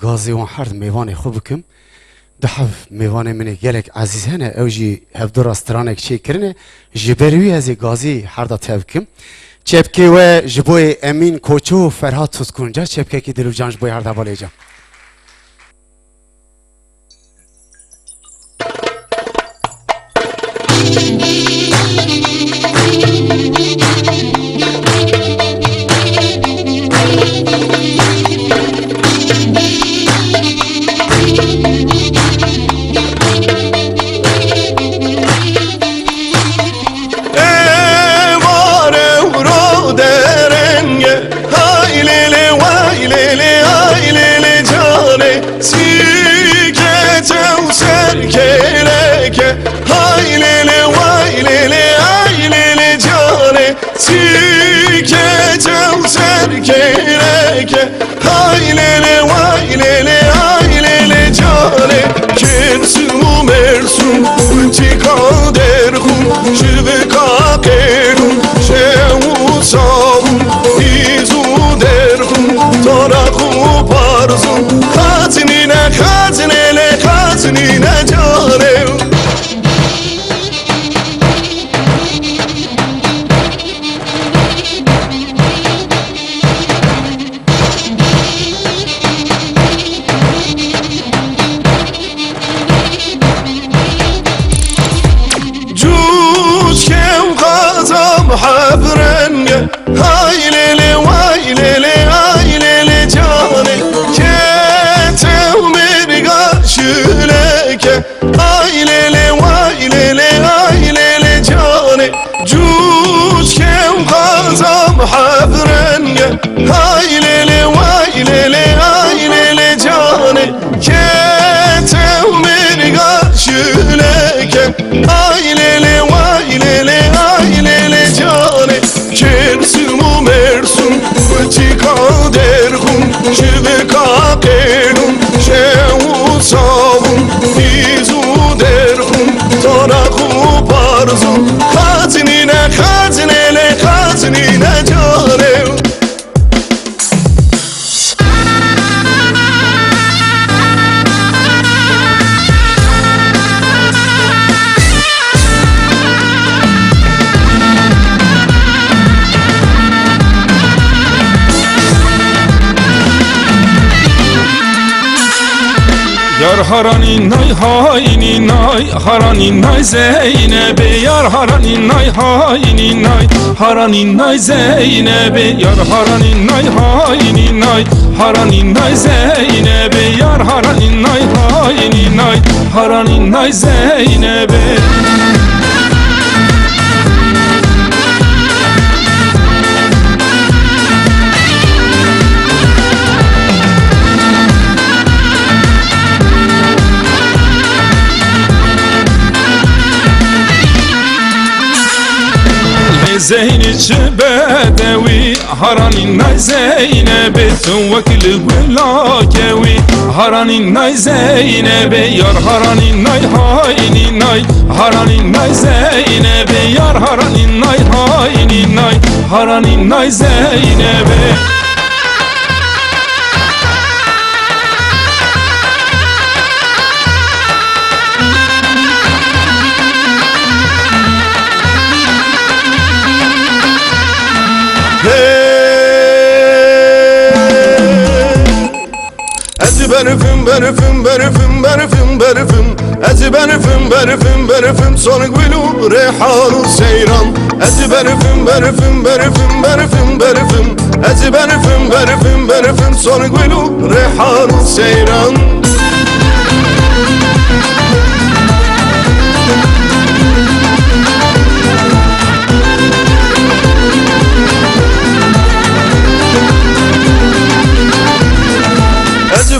غازی و هر میوان خوب کم دحف میوان من گلک عزیز هنه او جی هفدر استرانک چی کرنه جبروی از غازی هر دا تبکم چپکی و جبوی امین کوچو فرهاد سوسکونجا چپکی کی دلو جانج بوی هر دا بالیجا Yar harani nay hayni nay harani nay Zeynep yar harani nay hayni nay harani nay Zeynep yar harani nay hayni nay harani nay Zeynep yar harani nay hayni nay harani nay Zeynep زينج بدوي هراني ناي زينب توكل ولاكوي هراني ناي زينب يار هراني ناي هايني ناي هراني ناي زينب يار هراني ناي هايني ناي هراني ناي زينب Berfim berfim berfim berfim berfim Ez berfim berfim berfim Sonik bilu rehanu seyran Ez berfim berfim berfim berfim berfim Ez berfim berfim berfim Sonik bilu rehanu seyran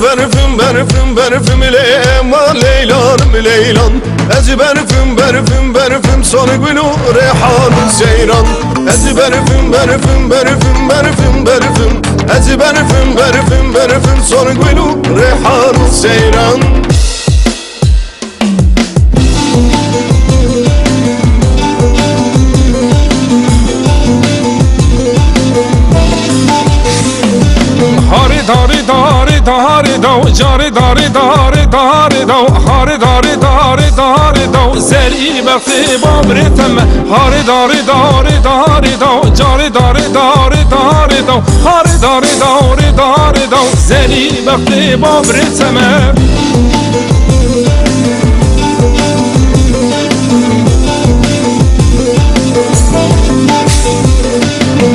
Berfim berfim berfim leyma leylanım leylan Ez berfim berfim berfim Sonik bilu rehanu seyran Ez berfim berfim berfim berfim berfim Ez berfim berfim berfim Sonik bilu rehanu seyran Hari dari dari داری دو جاری داری داری داری دو هاری داری داری داری دو زری بختی بابریتم هاری داری داری داری دو جاری داری داری داری دو هاری داری داری داری دو زری بختی بابریتم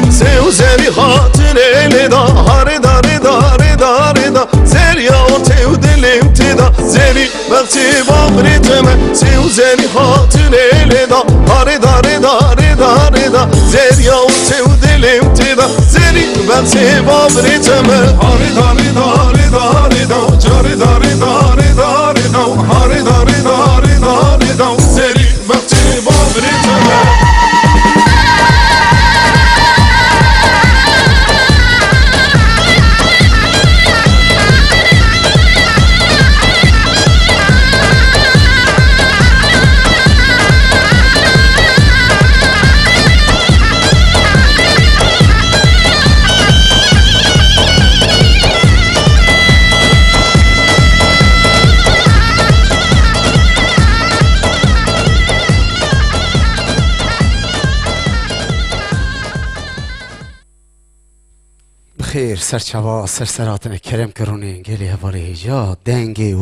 سیو زری خاطر ایلدا هاری داری داری داری دا زری آتیو دلیم تیدا زری بختی بابریتم سیو زری خاطر ایلدا هاری داری داری داری دا زری آتیو دلیم تیدا زری بختی بابریتم هاری داری داری داری دا جاری داری داری داری دا هاری داری داری داری دا زری بختی بابریتم خیر سرچوا سرسراتن کرم کرونه گلی هواره جا دنگی